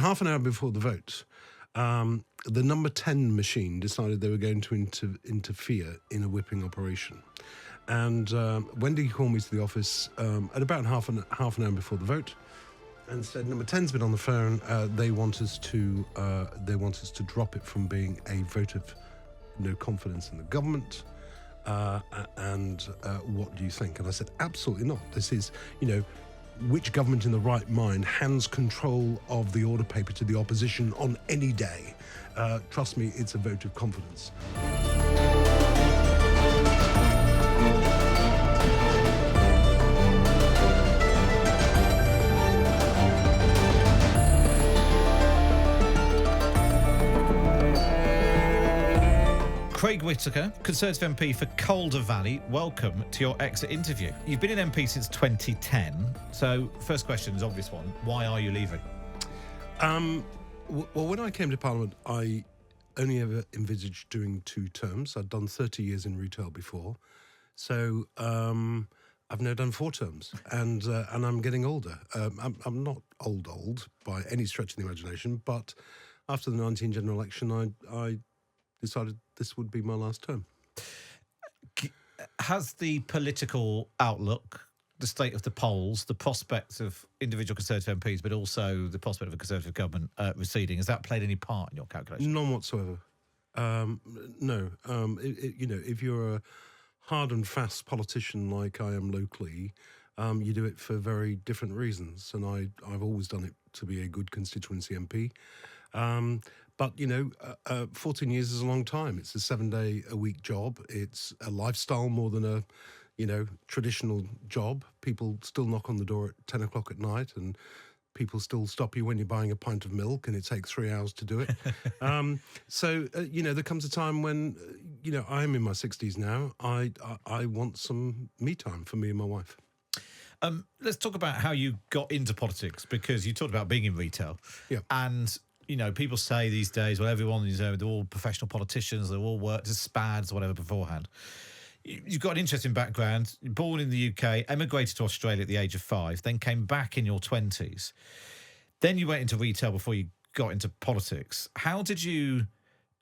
half an hour before the vote, the number 10 machine decided they were going to interfere in a whipping operation. And Wendy called me to the office at about half an hour before the vote, and said, "Number 10's been on the phone. They want us to drop it from being a vote of no confidence in the government. And what do you think?" And I said, "Absolutely not. This is, which government in the right mind hands control of the order paper to the opposition on any day? Trust me, it's a vote of confidence." Craig Whittaker, Conservative MP for Calder Valley, welcome to your exit interview. You've been an MP since 2010, so first question is an obvious one. Why are you leaving? Well, when I came to Parliament, I only ever envisaged doing 2 terms. I'd done 30 years in retail before, so I've now done 4 terms, and I'm getting older. I'm not old by any stretch of the imagination, but after the 2019 general election, I decided this would be my last term. Has the political outlook, the state of the polls, the prospects of individual Conservative MPs, but also the prospect of a Conservative government receding, has that played any part in your calculation? None whatsoever. No. If you're a hard and fast politician like I am locally, you do it for very different reasons, and I've always done it to be a good constituency MP. But 14 years is a long time. It's a 7-day-a-week job. It's a lifestyle more than a, traditional job. People still knock on the door at 10 o'clock at night, and people still stop you when you're buying a pint of milk, and it takes 3 hours to do it. There comes a time when, I'm in my 60s now. I want some me time for me and my wife. Let's talk about how you got into politics, because you talked about being in retail. Yeah. And people say these days, well, everyone, they're all professional politicians, they all worked as SPADs or whatever beforehand. You've got an interesting background. You're born in the UK, emigrated to Australia at the age of 5, then came back in your 20s. Then you went into retail before you got into politics. How did you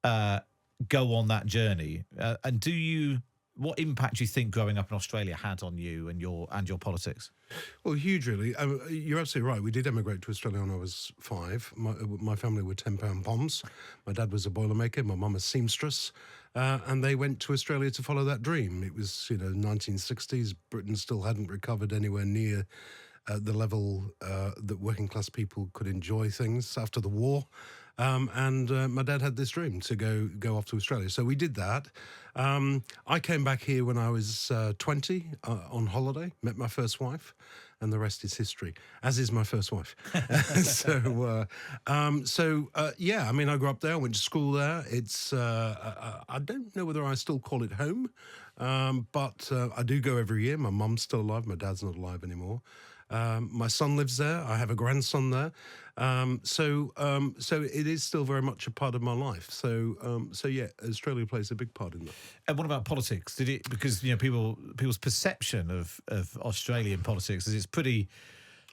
go on that journey? And what impact do you think growing up in Australia had on you and your politics? Well, huge, really. You're absolutely right. We did emigrate to Australia when I was 5. My family were 10-pound bombs. My dad was a boilermaker, my mum a seamstress, and they went to Australia to follow that dream. It was, 1960s. Britain still hadn't recovered anywhere near the level that working class people could enjoy things after the war. And my dad had this dream to go off to Australia. So we did that. I came back here when I was 20 on holiday, met my first wife, and the rest is history, as is my first wife. I grew up there, I went to school there. It's, I don't know whether I still call it home, but I do go every year. My mum's still alive. My dad's not alive anymore. My son lives there. I have a grandson there. So it is still very much a part of my life. So Australia plays a big part in that. And what about politics? Did it, because people's perception of Australian politics is it's pretty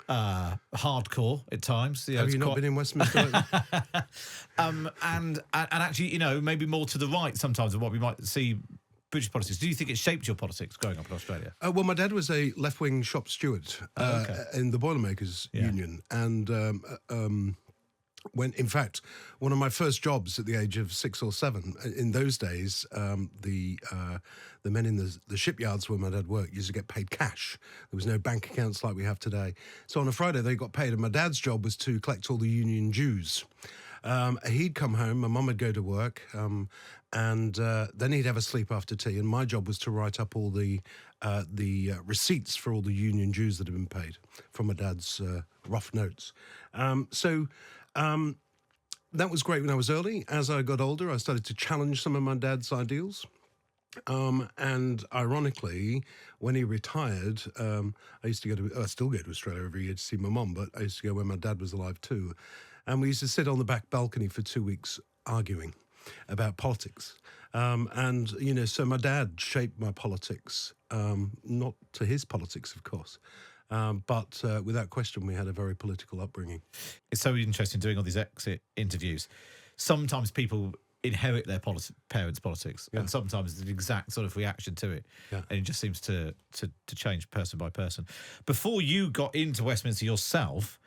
hardcore at times. Have you not been in Westminster? And actually, maybe more to the right sometimes of what we might see British politics. Do you think it shaped your politics growing up in Australia? Well, my dad was a left-wing shop steward in the Boilermakers Union, and when, in fact, one of my first jobs at the age of 6 or 7, in those days, the men in the shipyards where my dad worked used to get paid cash. There was no bank accounts like we have today. So on a Friday they got paid, and my dad's job was to collect all the union dues. He'd come home, my mum would go to work, and then he'd have a sleep after tea, and my job was to write up all the receipts for all the union dues that had been paid from my dad's rough notes. That was great when I was early. As I got older, I started to challenge some of my dad's ideals. And ironically, when he retired, I still go to Australia every year to see my mum, but I used to go when my dad was alive too. And we used to sit on the back balcony for 2 weeks arguing about politics. So my dad shaped my politics, not to his politics, of course. But without question, we had a very political upbringing. It's so interesting doing all these exit interviews. Sometimes people inherit their parents' politics, Yeah. and sometimes the exact sort of reaction to it, Yeah. and it just seems to change person by person. Before you got into Westminster yourself,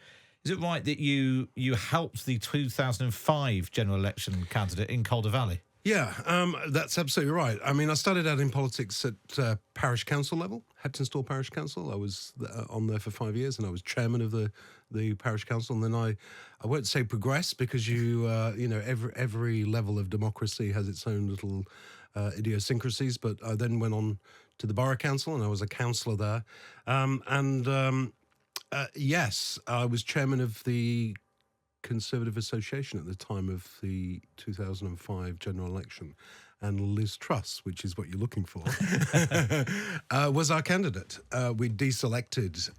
is it right that you helped the 2005 general election candidate in Calder Valley? Yeah, that's absolutely right. I mean, I started out in politics at parish council level, Heptonstall Parish Council. I was on there for 5 years, and I was chairman of the parish council. And then I won't say progress, because you know, every level of democracy has its own little idiosyncrasies. But I then went on to the borough council, and I was a councillor there. Yes, I was chairman of the Conservative Association at the time of the 2005 general election, and Liz Truss, which is what you're looking for, was our candidate. We deselected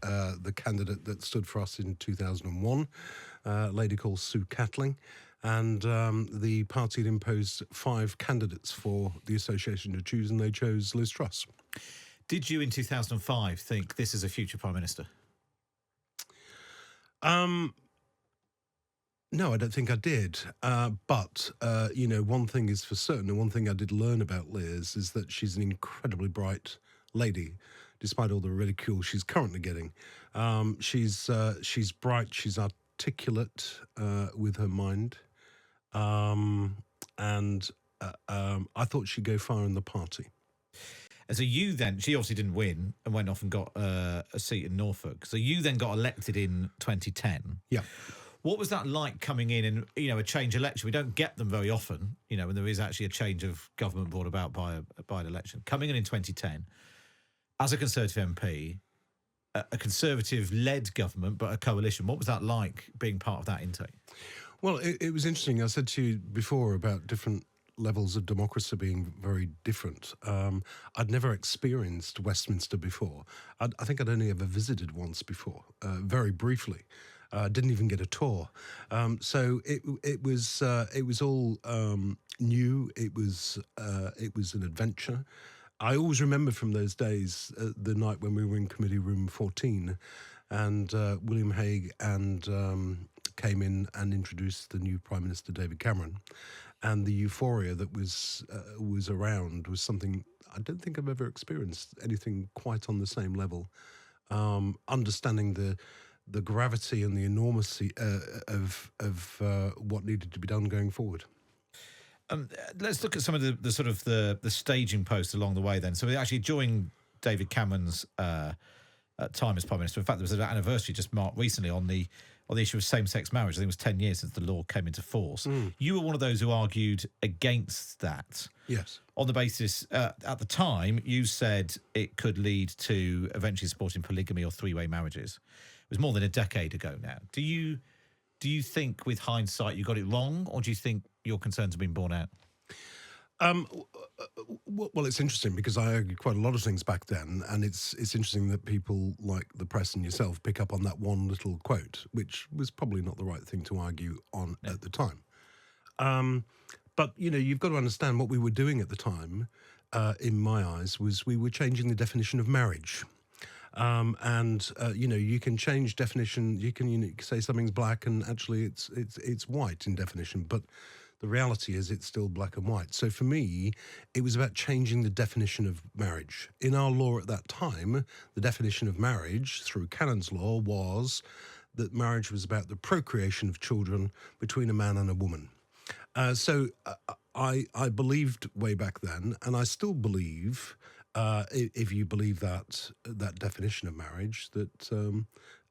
the candidate that stood for us in 2001, a lady called Sue Catling, and the party had imposed 5 candidates for the association to choose, and they chose Liz Truss. Did you in 2005 think this is a future Prime Minister? No, I don't think I did. But, you know, one thing is for certain, and one thing I did learn about Liz is that she's an incredibly bright lady, despite all the ridicule she's currently getting. She's bright, she's articulate with her mind. And I thought she'd go far in the party. And so you then, she obviously didn't win and went off and got a seat in Norfolk. So you then got elected in 2010. Yeah. What was that like coming in and, you know, a change election? We don't get them very often, you know, when there is actually a change of government brought about by an election. Coming in 2010, as a Conservative MP, a Conservative-led government, but a coalition, what was that like being part of that intake? Well, it was interesting. I said to you before about different levels of democracy being very different. I'd never experienced Westminster before. I think I'd only ever visited once before, very briefly. Didn't even get a tour. So it was all new. It was an adventure. I always remember from those days the night when we were in Committee Room 14, and William Hague and came in and introduced the new Prime Minister, David Cameron, and the euphoria that was around was something I don't think I've ever experienced anything quite on the same level. Understanding the gravity and the enormity of what needed to be done going forward. Let's look at some of the sort of the staging posts along the way then. So actually during David Cameron's time as Prime Minister, in fact, there was an anniversary just marked recently on the issue of same-sex marriage. I think it was 10 years since the law came into force. You were one of those who argued against that. Yes. On the basis, at the time, you said it could lead to eventually supporting polygamy or three-way marriages. It was more than a decade ago now. Do you think, with hindsight, you got it wrong, or do you think your concerns have been borne out? Well, it's interesting because I argued quite a lot of things back then, and it's interesting that people like the press and yourself pick up on that one little quote, which was probably not the right thing to argue on at the time. But, you know, you've got to understand what we were doing at the time, in my eyes, was we were changing the definition of marriage. You know, you can change definition. You can say something's black and actually it's white in definition, but the reality is it's still black and white. So for me, it was about changing the definition of marriage. In our law at that time, the definition of marriage through Canon's law was that marriage was about the procreation of children between a man and a woman. So I believed way back then, and I still believe, if you believe that definition of marriage, that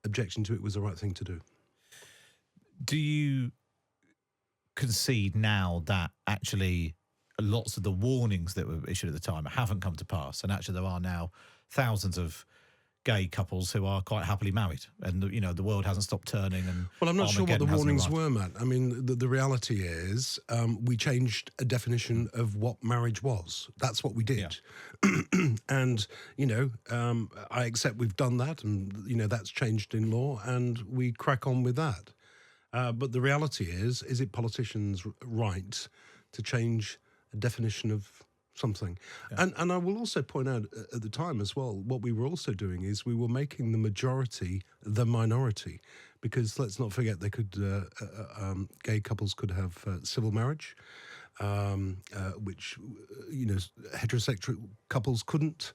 objection to it was the right thing to do. Do you concede now that actually lots of the warnings that were issued at the time haven't come to pass, and actually there are now thousands of gay couples who are quite happily married, and you know the world hasn't stopped turning? And well, I'm not sure what the warnings arrived. were, Matt. I mean, the reality is we changed a definition of what marriage was. That's what we did. Yeah. And you know, I accept we've done that, and you know that's changed in law, and we crack on with that. But the reality is it politicians' right to change a definition of something. And I will also point out at the time as well, what we were also doing is we were making the majority the minority, because let's not forget they could gay couples could have civil marriage, which heterosexual couples couldn't.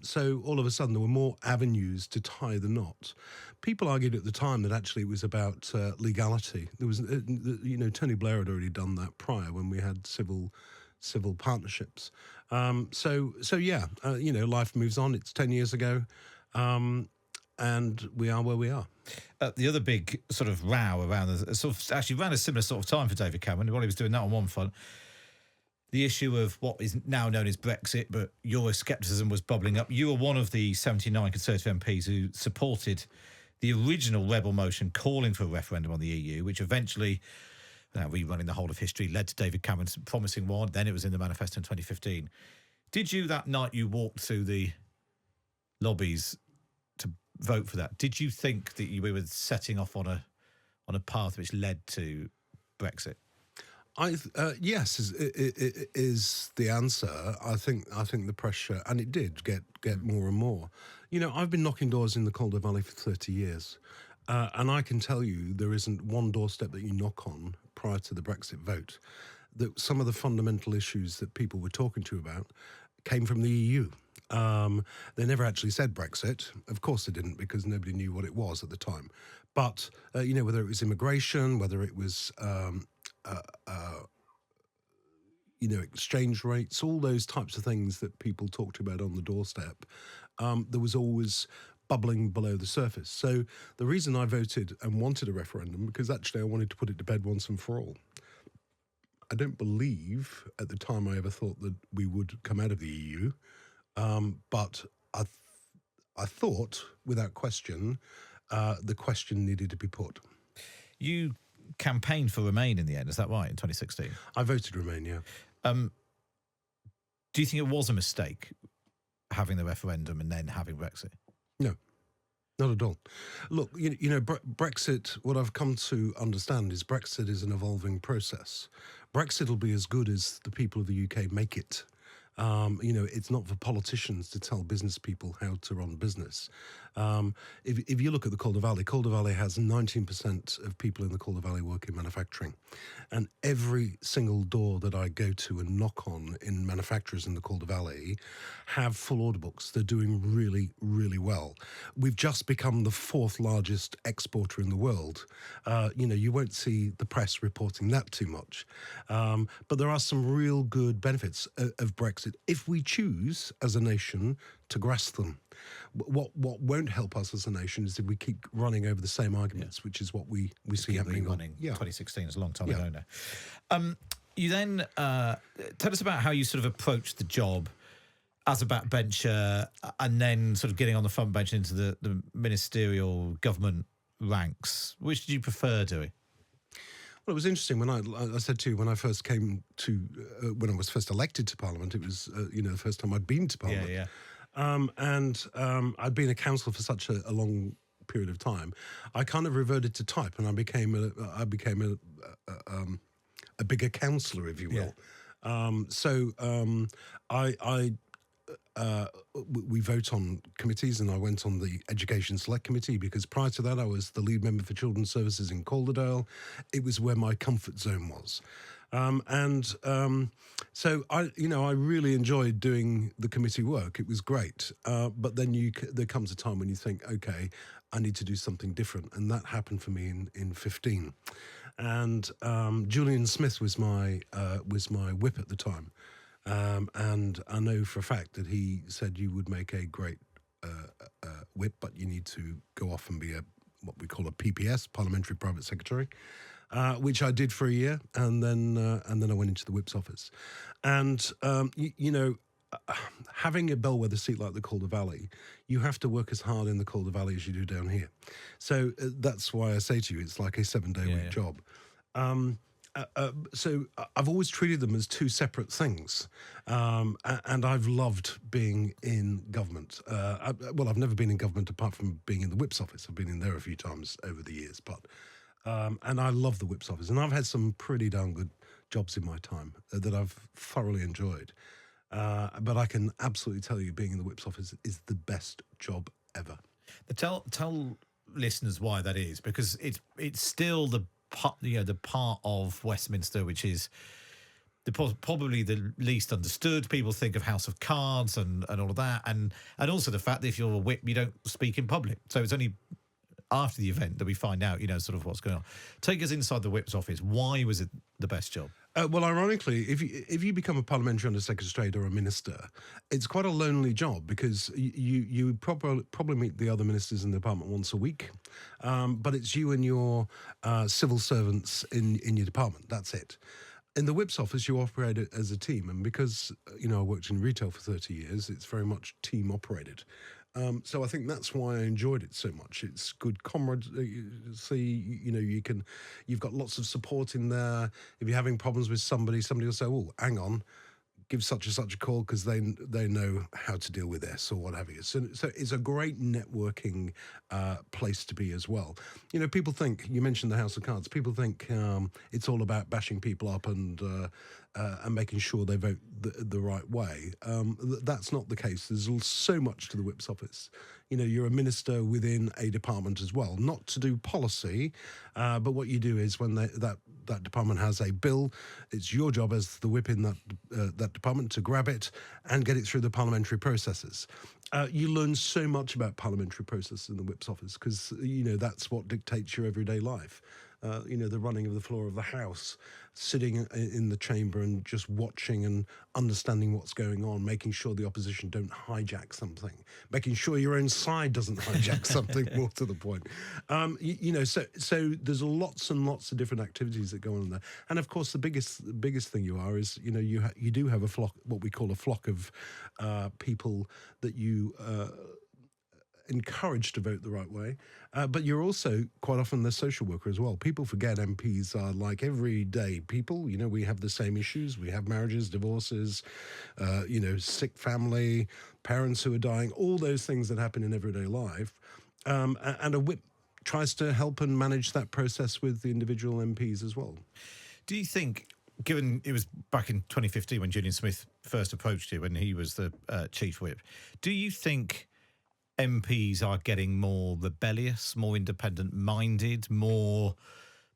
So all of a sudden there were more avenues to tie the knot. People argued at the time that actually it was about legality. There was, Tony Blair had already done that prior when we had civil partnerships. Life moves on. It's 10 years ago, and we are where we are. The other big sort of row around actually around a similar sort of time for David Cameron, while he was doing that on one front, the issue of what is now known as Brexit, but Euroscepticism was bubbling up. You were one of the 79 Conservative MPs who supported the original rebel motion calling for a referendum on the EU, which eventually, rerunning the whole of history, led to David Cameron's promising one. Then it was in the manifesto in 2015. Did you, that night you walked through the lobbies to vote for that, did you think that we were setting off on a path which led to Brexit? Yes, is the answer. I think the pressure, and it did get more and more. I've been knocking doors in the Calder Valley for 30 years, and I can tell you there isn't one doorstep that you knock on prior to the Brexit vote that some of the fundamental issues that people were talking to about came from the EU. They never actually said Brexit. Of course they didn't, because nobody knew what it was at the time. But, whether it was immigration, whether it was exchange rates, all those types of things that people talked about on the doorstep, there was always bubbling below the surface. So the reason I voted and wanted a referendum, because actually I wanted to put it to bed once and for all. I don't believe at the time I ever thought that we would come out of the EU, but I thought, without question, the question needed to be put. You campaigned for Remain in the end, is that right, in 2016? I voted Remain, yeah. Do you think it was a mistake having the referendum and then having Brexit? No, not at all. Look, Brexit, what I've come to understand is Brexit is an evolving process. Brexit will be as good as the people of the UK make it. It's not for politicians to tell business people how to run business. If you look at the Calder Valley has 19% of people in the Calder Valley work in manufacturing. And every single door that I go to and knock on in manufacturers in the Calder Valley have full order books. They're doing really, really well. We've just become the fourth largest exporter in the world. You won't see the press reporting that too much. But there are some real good benefits of Brexit if we choose as a nation to grasp them. What won't help us as a nation is if we keep running over the same arguments, which is what we see happening. 2016 is a long time ago now. You then tell us about how you sort of approached the job as a backbencher and then sort of getting on the front bench into the ministerial government ranks. Which did you prefer doing? Well, it was interesting when I said to you when I first came to when I was first elected to Parliament. It was the first time I'd been to Parliament. Yeah. I'd been a councillor for such a long period of time. I kind of reverted to type, and I became a bigger councillor, if you will. We vote on committees, and I went on the Education Select Committee because prior to that I was the lead member for Children's Services in Calderdale. It was where my comfort zone was. So I really enjoyed doing the committee work. It was great. But then there comes a time when you think, okay, I need to do something different. And that happened for me in 15. And Julian Smith was my whip at the time. And I know for a fact that he said you would make a great whip, but you need to go off and be what we call a PPS, Parliamentary Private Secretary. Which I did for a year, and then I went into the whip's office. And having a bellwether seat like the Calder Valley, you have to work as hard in the Calder Valley as you do down here. So that's why I say to you, it's like a 7-day-week job. So I've always treated them as two separate things, and I've loved being in government. I've never been in government apart from being in the whip's office. I've been in there a few times over the years, but. And I love the whip's office, and I've had some pretty darn good jobs in my time that I've thoroughly enjoyed. But I can absolutely tell you, being in the Whip's office is the best job ever. Tell listeners why that is, because it's still the part, the part of Westminster which is probably the least understood. People think of House of Cards and all of that, and also the fact that if you're a whip, you don't speak in public. So it's only after the event that we find out, sort of what's going on. Take us inside the whip's office. Why was it the best job? Well, ironically, if you become a parliamentary under secretary or a minister, it's quite a lonely job because you probably meet the other ministers in the department once a week, but it's you and your civil servants in your department. That's it. In the Whip's office, you operate it as a team, and because I worked in retail for 30 years, it's very much team operated. So I think that's why I enjoyed it so much. It's good camaraderie. You've got lots of support in there. If you're having problems with somebody will say, "Oh, hang on, give such and such a call," because they know how to deal with this or what have you. So it's a great networking place to be as well. People think, you mentioned the House of Cards, people think it's all about bashing people up and making sure they vote the right way. That's not the case. There's so much to the Whip's office. You're a minister within a department as well, not to do policy, but what you do is when that department has a bill, it's your job as the whip in that department to grab it and get it through the parliamentary processes. You learn so much about parliamentary processes in the Whip's office because, that's what dictates your everyday life. The running of the floor of the House, sitting in the chamber and just watching and understanding what's going on, making sure the opposition don't hijack something, making sure your own side doesn't hijack something, more to the point. So there's lots and lots of different activities that go on there. And of course, the biggest thing is, you do have a flock, what we call a flock of people that you encouraged to vote the right way, but you're also quite often the social worker as well. People forget MPs are like everyday people. We have the same issues. We have marriages, divorces, sick family, parents who are dying, all those things that happen in everyday life. And a whip tries to help and manage that process with the individual MPs as well. Do you think, given it was back in 2015 when Julian Smith first approached you when he was the chief whip, do you think MPs are getting more rebellious, more independent-minded, more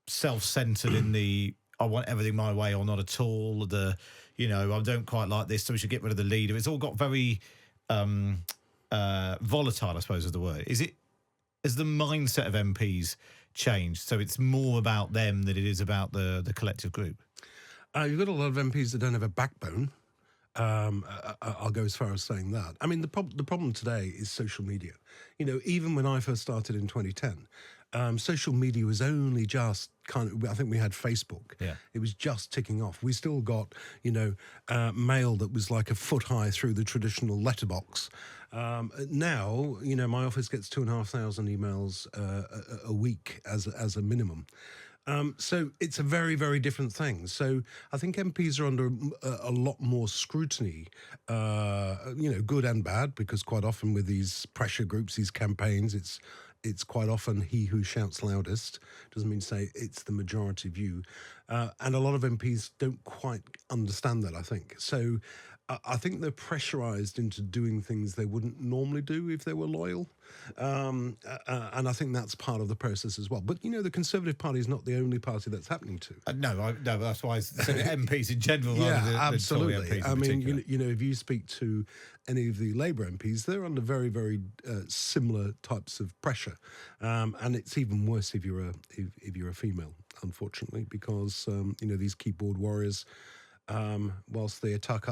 self-centred in the "I want everything my way" or not at all? I don't quite like this, so we should get rid of the leader. It's all got very volatile, I suppose is the word. Has the mindset of MPs changed? So it's more about them than it is about the collective group? You've got a lot of MPs that don't have a backbone. I'll go as far as saying that. I mean, the problem today is social media. Even when I first started in 2010, social media was only just I think we had Facebook. Yeah. It was just ticking off. We still got, mail that was like a foot high through the traditional letterbox. Now, my office gets 2,500 emails a week as a minimum. So it's a very, very different thing. So I think MPs are under a lot more scrutiny, good and bad, because quite often with these pressure groups, these campaigns, it's quite often he who shouts loudest. Doesn't mean to say it's the majority view. And a lot of MPs don't quite understand that, I think. So I think they're pressurised into doing things they wouldn't normally do if they were loyal. And I think that's part of the process as well. But, the Conservative Party is not the only party that's happening to. No, that's why I said MPs in general. Yeah, absolutely. I mean, if you speak to any of the Labour MPs, they're under very, very similar types of pressure. And it's even worse if you're a female, unfortunately, because, these keyboard warriors, whilst they attack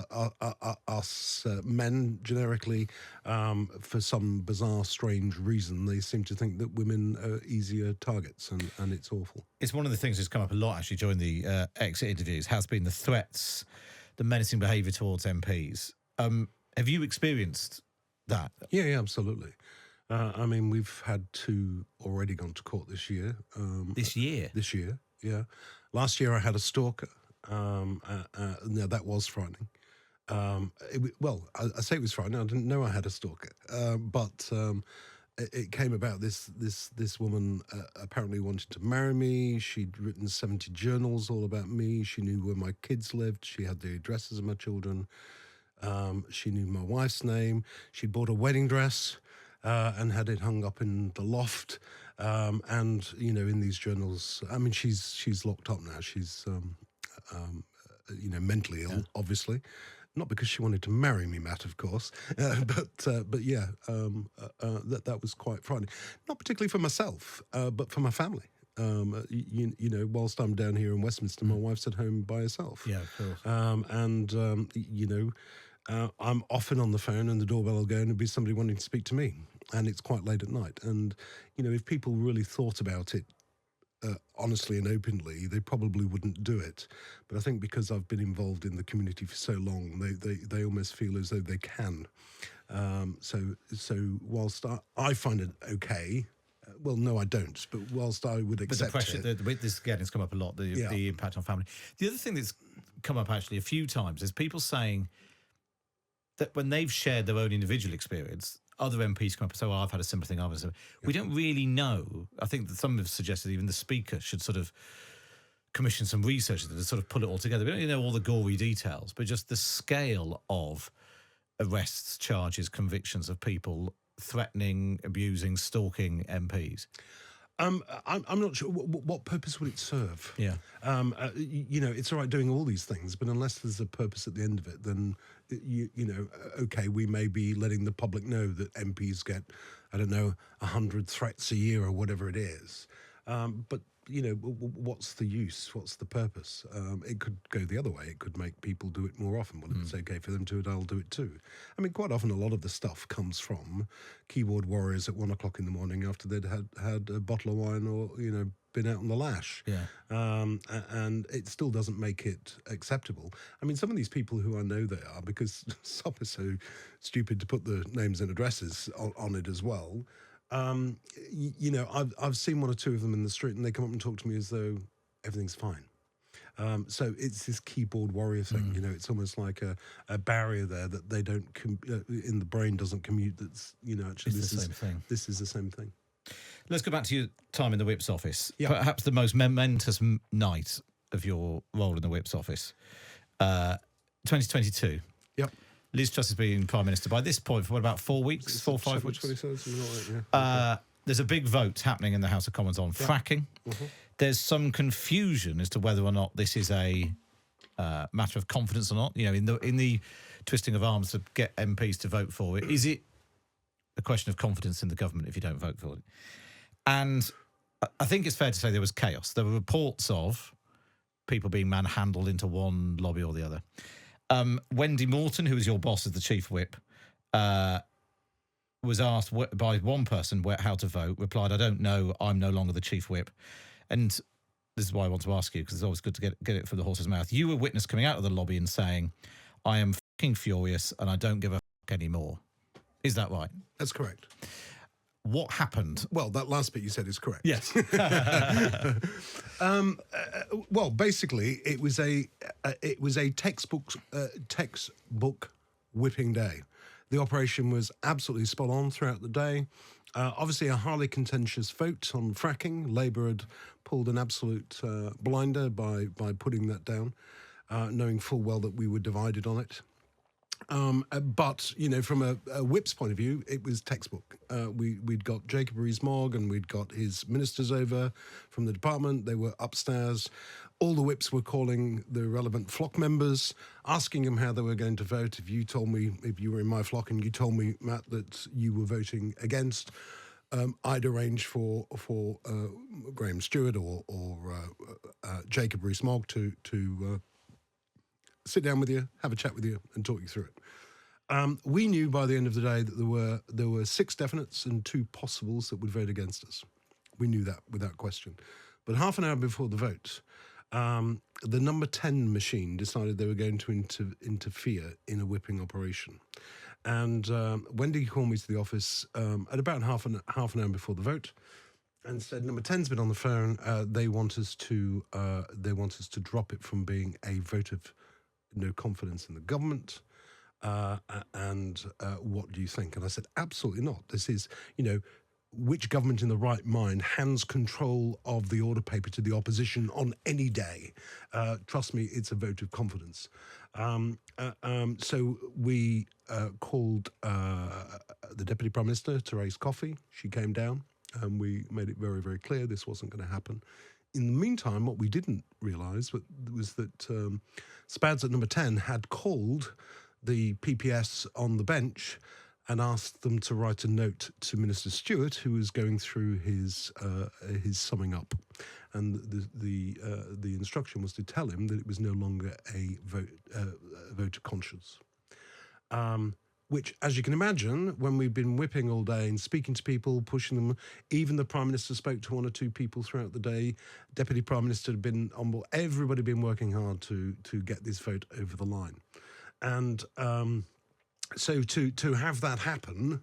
us men generically, for some bizarre, strange reason, they seem to think that women are easier targets, and it's awful. It's one of the things that's come up a lot, actually, during the exit interviews, has been the threats, the menacing behaviour towards MPs. Have you experienced that? Yeah, absolutely. We've had 2 already gone to court this year. This year? This year, yeah. Last year I had a stalker. No, that was frightening. I say it was frightening. I didn't know I had a stalker, but it came about. This woman apparently wanted to marry me. She'd written 70 journals all about me. She knew where my kids lived. She had the addresses of my children. She knew my wife's name. She bought a wedding dress and had it hung up in the loft. And in these journals, I mean, she's locked up now. She's mentally ill, obviously. Not because she wanted to marry me, Matt, of course, but yeah, that was quite frightening. Not particularly for myself, but for my family. Whilst I'm down here in Westminster, my wife's at home by herself. Yeah, of course. I'm often on the phone and the doorbell will go and it'll be somebody wanting to speak to me, and it's quite late at night. And if people really thought about it honestly and openly, they probably wouldn't do it. But I think because I've been involved in the community for so long, they almost feel as though they can. So whilst I find it okay, well, no, I don't. But whilst I would accept but the pressure, this again has come up a lot. The impact on family. The other thing that's come up actually a few times is people saying that when they've shared their own individual experience, other MPs come up and say, well, I've had a similar thing. We don't really know. I think that some have suggested even the Speaker should sort of commission some research to sort of pull it all together. We don't really know all the gory details, but just the scale of arrests, charges, convictions of people threatening, abusing, stalking MPs. I'm not sure what purpose would it serve. Yeah. It's all right doing all these things, but unless there's a purpose at the end of it, then okay, we may be letting the public know that MPs get, I don't know, 100 threats a year or whatever it is. But what's the use? What's the purpose? It could go the other way. It could make people do it more often. Well, if it's okay for them to do it, I'll do it too. I mean, quite often a lot of the stuff comes from keyboard warriors at 1 o'clock in the morning after they'd had a bottle of wine or, been out on the lash. Yeah. And it still doesn't make it acceptable. I mean, some of these people who I know they are, because some are so stupid to put the names and addresses on it as well. I've seen one or two of them in the street, and they come up and talk to me as though everything's fine. So it's this keyboard warrior thing. It's almost like a barrier there that they don't in the brain doesn't commute. That's actually It's the same thing. This is the same thing. Let's go back to your time in the Whip's office. Yeah. Perhaps the most momentous night of your role in the Whip's office. 2022. Yep. Liz Truss has been Prime Minister by this point for what, about 4 weeks? 4 or 5 weeks? 23rd, something like that, yeah. There's a big vote happening in the House of Commons on fracking. Mm-hmm. There's some confusion as to whether or not this is a matter of confidence or not. In the twisting of arms to get MPs to vote for it, is it a question of confidence in the government if you don't vote for it? And I think it's fair to say there was chaos. There were reports of people being manhandled into one lobby or the other. Wendy Morton, who was your boss as the chief whip, was asked by one person how to vote, replied, I don't know, I'm no longer the chief whip. And this is why I want to ask you, because it's always good to get it from the horse's mouth. You were witness coming out of the lobby and saying, I am fucking furious and I don't give a fuck anymore. Is that right? That's correct. What happened? Well, that last bit you said is correct. Yes. Well, basically, it was a textbook whipping day. The operation was absolutely spot on throughout the day. Obviously, a highly contentious vote on fracking. Labour had pulled an absolute blinder by putting that down, knowing full well that we were divided on it. But, from a whip's point of view, it was textbook. We'd got Jacob Rees-Mogg and we'd got his ministers over from the department. They were upstairs. All the whips were calling the relevant flock members, asking them how they were going to vote. If you were in my flock and you told me, Matt, that you were voting against, I'd arrange for Graham Stewart or Jacob Rees-Mogg to sit down with you, have a chat with you, and talk you through it. We knew by the end of the day that there were 6 definites and 2 possibles that would vote against us. We knew that without question. But half an hour before the vote, the number 10 machine decided they were going to interfere in a whipping operation. And Wendy called me to the office at about half an hour before the vote, and said, "Number 10's been on the phone. They want us to drop it from being a vote of no confidence in the government. And what do you think?" And I said, "Absolutely not. This is, which government in the right mind hands control of the order paper to the opposition on any day? Trust me, it's a vote of confidence. So we called the Deputy Prime Minister, Therese Coffey. She came down, and we made it very, very clear this wasn't going to happen. In the meantime, what we didn't realise was that Spads at number 10 had called the PPS on the bench and asked them to write a note to Minister Stewart, who was going through his summing up, and the instruction was to tell him that it was no longer a vote of conscience. Which, as you can imagine, when we've been whipping all day and speaking to people, pushing them, even the Prime Minister spoke to one or two people throughout the day. Deputy Prime Minister had been on board. Everybody had been working hard to get this vote over the line, and so to have that happen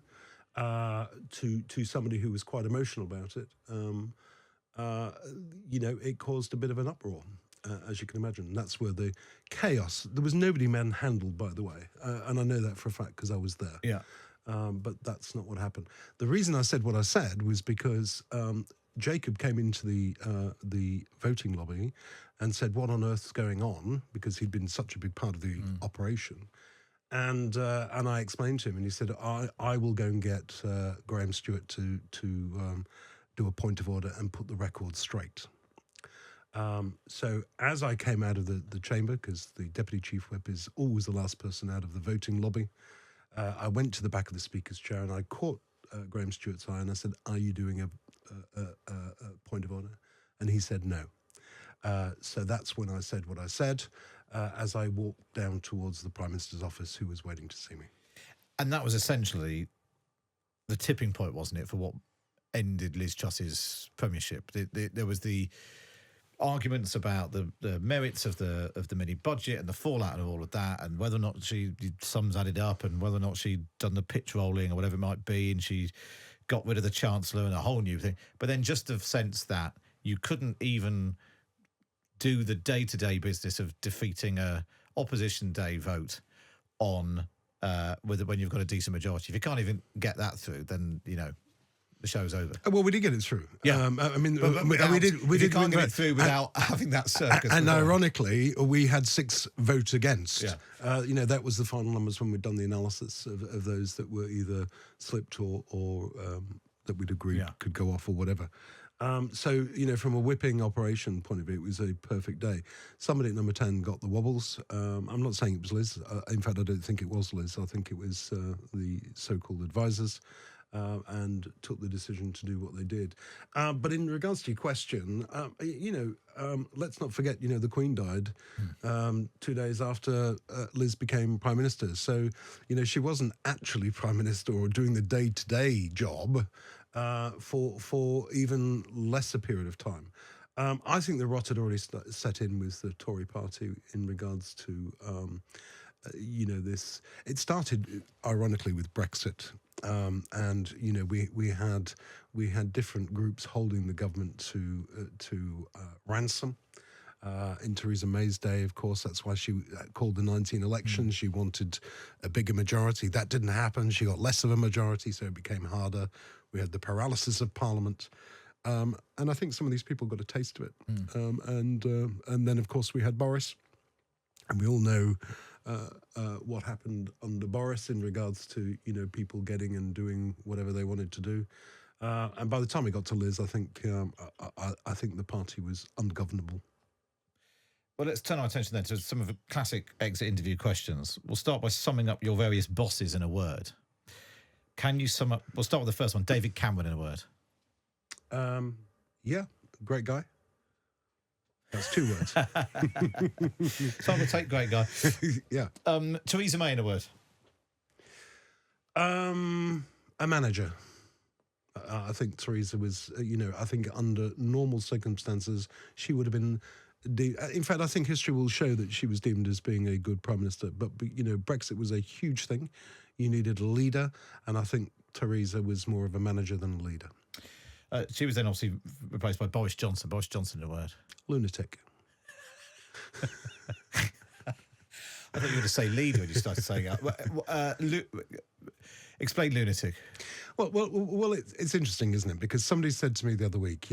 to somebody who was quite emotional about it, it caused a bit of an uproar. As you can imagine, that's where the chaos. There was nobody manhandled, by the way, and I know that for a fact because I was there. Yeah. But that's not what happened. The reason I said what I said was because Jacob came into the voting lobby and said, "What on earth's going on?" Because he'd been such a big part of the operation. And I explained to him, and he said, "I will go and get Graham Stewart to do a point of order and put the record straight." So as I came out of the chamber, because the Deputy Chief Whip is always the last person out of the voting lobby, I went to the back of the Speaker's chair and I caught Graham Stewart's eye and I said, "Are you doing a point of order?" And he said no. So that's when I said what I said as I walked down towards the Prime Minister's office, who was waiting to see me. And that was essentially the tipping point, wasn't it, for what ended Liz Truss's premiership? There was the arguments about the merits of the mini budget and the fallout of all of that, and whether or not sums added up, and whether or not she'd done the pitch rolling or whatever it might be, and she got rid of the Chancellor and a whole new thing. But then just the sense that you couldn't even do the day-to-day business of defeating a opposition day vote on when you've got a decent majority. If you can't even get that through, then the show's over. Well, we did get it through. Yeah, we did. Can't get it through without having that circus. And ironically, we had 6 votes against. Yeah. That was the final numbers when we'd done the analysis of those that were either slipped or that we'd agreed could go off or whatever. So, from a whipping operation point of view, it was a perfect day. Somebody at number 10 got the wobbles. I'm not saying it was Liz. In fact, I don't think it was Liz. I think it was the so-called advisors. And took the decision to do what they did. But in regards to your question, let's not forget, the Queen died 2 days after Liz became Prime Minister. So, she wasn't actually Prime Minister or doing the day-to-day job for even lesser period of time. I think the rot had already set in with the Tory party in regards to, this. It started, ironically, with Brexit. And we had different groups holding the government to ransom. In Theresa May's day, of course, that's why she called the 19 elections. She wanted a bigger majority. That didn't happen. She got less of a majority, so it became harder. We had the paralysis of Parliament. And I think some of these people got a taste of it. And then, of course, we had Boris. And we all know what happened under Boris in regards to, people getting and doing whatever they wanted to do. And by the time we got to Liz, I think the party was ungovernable. Well, let's turn our attention then to some of the classic exit interview questions. We'll start by summing up your various bosses in a word. Can you sum up? We'll start with the first one. David Cameron in a word. Yeah, great guy. That's 2 words. So I'm going to take great guy. Yeah. Theresa May in a word. A manager. I think Theresa was, I think under normal circumstances, she would have been. In fact, I think history will show that she was deemed as being a good prime minister. But Brexit was a huge thing. You needed a leader, and I think Theresa was more of a manager than a leader. She was then obviously replaced by Boris Johnson. Boris Johnson in a word. Lunatic. I thought you were going to say leader when you started saying that. Explain lunatic. Well, it's interesting, isn't it? Because somebody said to me the other week,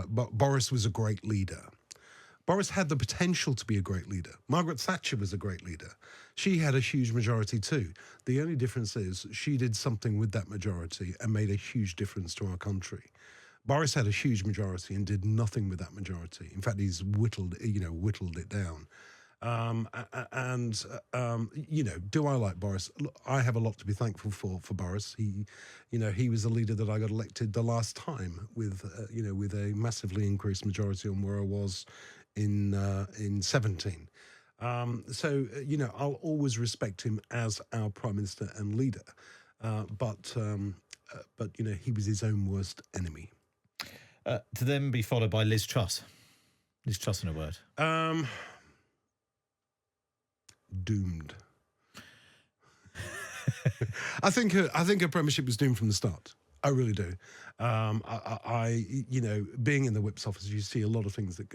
Boris was a great leader. Boris had the potential to be a great leader. Margaret Thatcher was a great leader. She had a huge majority too. The only difference is she did something with that majority and made a huge difference to our country. Boris had a huge majority and did nothing with that majority. In fact, he's whittled it down. Do I like Boris? Look, I have a lot to be thankful for Boris. He was the leader that I got elected the last time with a massively increased majority on where I was in 17. I'll always respect him as our Prime Minister and leader. But he was his own worst enemy. To then be followed by Liz Truss. Liz Truss, in a word. Doomed. I think her premiership was doomed from the start. I really do. Being in the Whip's office, you see a lot of things that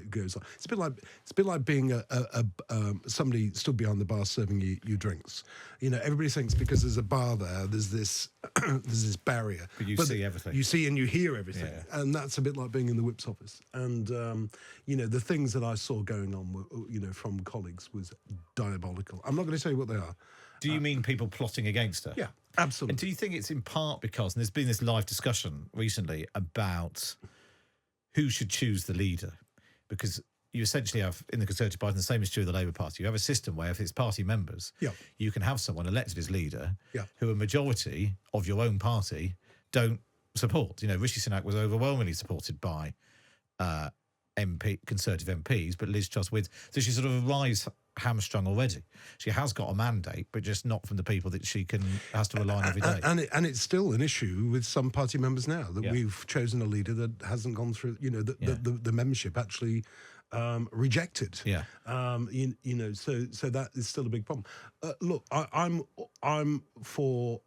goes on. It's a bit like being somebody stood behind the bar serving you drinks. Everybody thinks because there's a bar there, there's this barrier. But see everything. You see and you hear everything, yeah. And that's a bit like being in the Whip's office. And the things that I saw going on, from colleagues was diabolical. I'm not going to tell you what they are. Do you mean people plotting against her? Yeah, absolutely. And do you think it's in part because, and there's been this live discussion recently about who should choose the leader? Because you essentially have, in the Conservative Party, and the same is true of the Labour Party, you have a system where if it's party members, you can have someone elected as leader who a majority of your own party don't support. Rishi Sunak was overwhelmingly supported by Conservative MPs, but Liz Truss so she sort of arrives hamstrung already. She has got a mandate, but just not from the people that she has to rely on every day. And it's still an issue with some party members now that we've chosen a leader that hasn't gone through. The membership actually rejected. Yeah. So that is still a big problem. Look, I'm for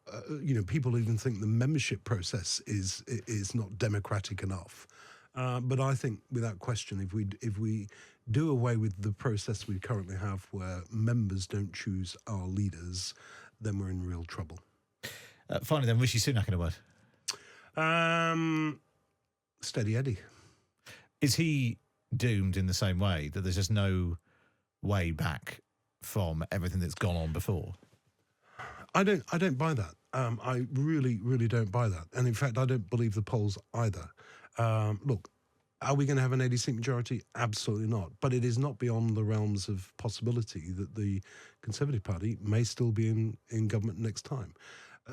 people even think the membership process is not democratic enough. But I think, without question, if we do away with the process we currently have, where members don't choose our leaders, then we're in real trouble. Finally, then, Rishi Sunak, in a word. Steady Eddie. Is he doomed in the same way that there's just no way back from everything that's gone on before? I don't buy that. I really, really don't buy that. And in fact, I don't believe the polls either. Look, are we going to have an 80-seat majority? Absolutely not. But it is not beyond the realms of possibility that the Conservative Party may still be in government next time.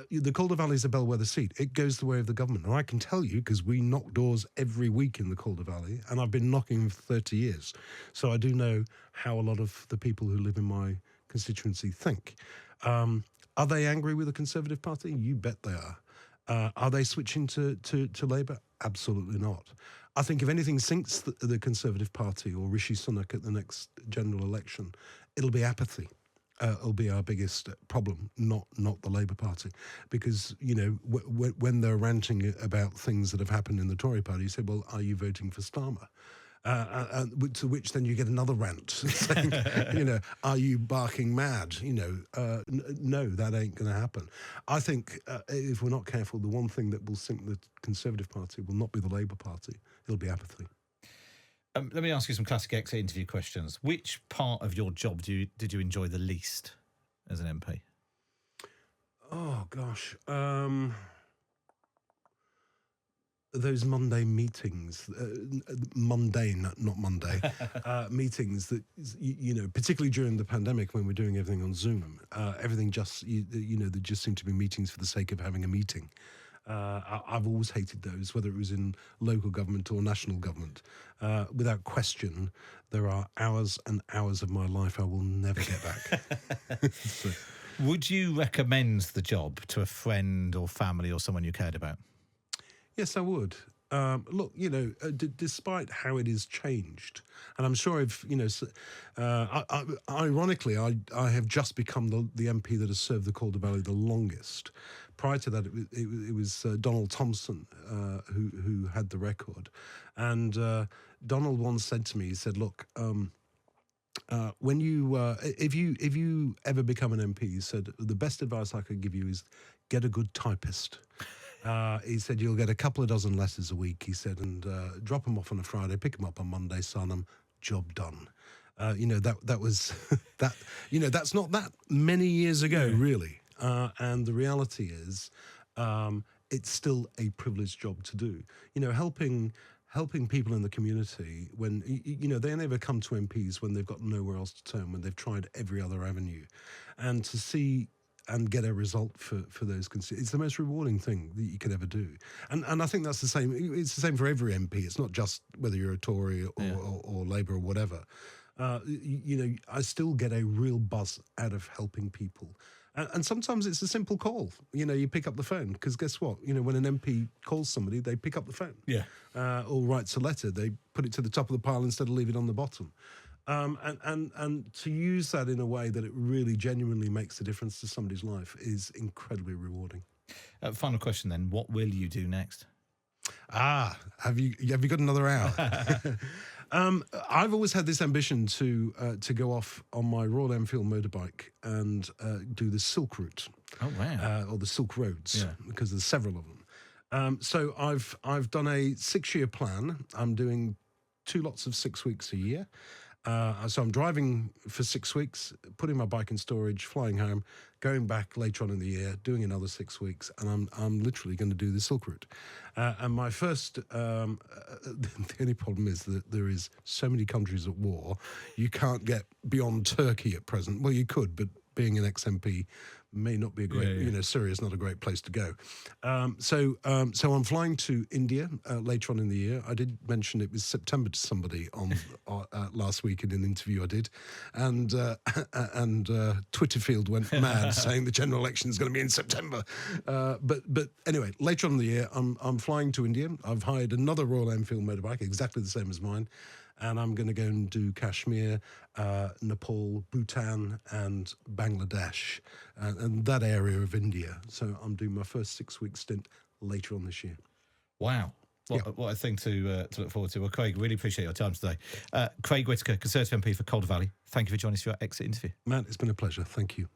The Calder Valley is a bellwether seat. It goes the way of the government. And I can tell you, because we knock doors every week in the Calder Valley, and I've been knocking for 30 years. So I do know how a lot of the people who live in my constituency think. Are they angry with the Conservative Party? You bet they are. Are they switching to Labour? Absolutely not. I think if anything sinks the Conservative Party or Rishi Sunak at the next general election, it'll be apathy. It'll be our biggest problem, not the Labour Party. Because, when they're ranting about things that have happened in the Tory party, you say, well, are you voting for Starmer? To which then you get another rant saying, are you barking mad? No, that ain't going to happen. I think if we're not careful, the one thing that will sink the Conservative Party will not be the Labour Party. It'll be apathy. Let me ask you some classic exit interview questions. Which part of your job did you enjoy the least as an MP? Oh, gosh. Those Monday meetings, mundane, not Monday, meetings that, particularly during the pandemic when we're doing everything on Zoom, everything just, there just seem to be meetings for the sake of having a meeting. I've always hated those, whether it was in local government or national government. Without question, there are hours and hours of my life I will never get back. So. Would you recommend the job to a friend or family or someone you cared about? Yes, I would. Look, despite how it has changed, and I'm sure ironically, I have just become the MP that has served the Calder Valley the longest. Prior to that, it was Donald Thompson who had the record. And Donald once said to me, he said, look, when you if you ever become an MP, he said the best advice I could give you is get a good typist. He said you'll get a couple of dozen letters a week. He said, and drop them off on a Friday, pick them up on Monday, sign them, job done. That was that. That's not that many years ago, really. And the reality is, it's still a privileged job to do. Helping people in the community when they only come to MPs when they've got nowhere else to turn, when they've tried every other avenue, and to see and get a result for those it's the most rewarding thing that you could ever do. And I think that's the same. It's the same for every MP. It's not just whether you're a Tory or Labour or whatever. I still get a real buzz out of helping people. And sometimes it's a simple call. You pick up the phone, because guess what? When an MP calls somebody, they pick up the phone. Yeah. Or writes a letter, they put it to the top of the pile instead of leave it on the bottom. And to use that in a way that it really genuinely makes a difference to somebody's life is incredibly rewarding. Final question then: what will you do next? Have you got another hour? I've always had this ambition to go off on my Royal Enfield motorbike and do the Silk Route. Oh wow! Or the Silk Roads, because there's several of them. So I've done a 6-year plan. I'm doing 2 lots of 6 weeks a year. So I'm driving for 6 weeks, putting my bike in storage, flying home, going back later on in the year, doing another 6 weeks, and I'm literally going to do the Silk Route. And my first, the only problem is that there is so many countries at war, you can't get beyond Turkey at present. Well, you could, but being an ex-MP may not be a great, Syria is not a great place to go. So I'm flying to India later on in the year. I did mention it was September to somebody on last week in an interview I did, and Twitterfield went mad saying the general election is going to be in September. But anyway, later on in the year, I'm flying to India. I've hired another Royal Enfield motorbike, exactly the same as mine. And I'm going to go and do Kashmir, Nepal, Bhutan, and Bangladesh, and that area of India. So I'm doing my first 6-week stint later on this year. Wow. What a thing to look forward to. Well, Craig, really appreciate your time today. Craig Whittaker, Conservative MP for Calder Valley, thank you for joining us for your exit interview. Matt, it's been a pleasure. Thank you.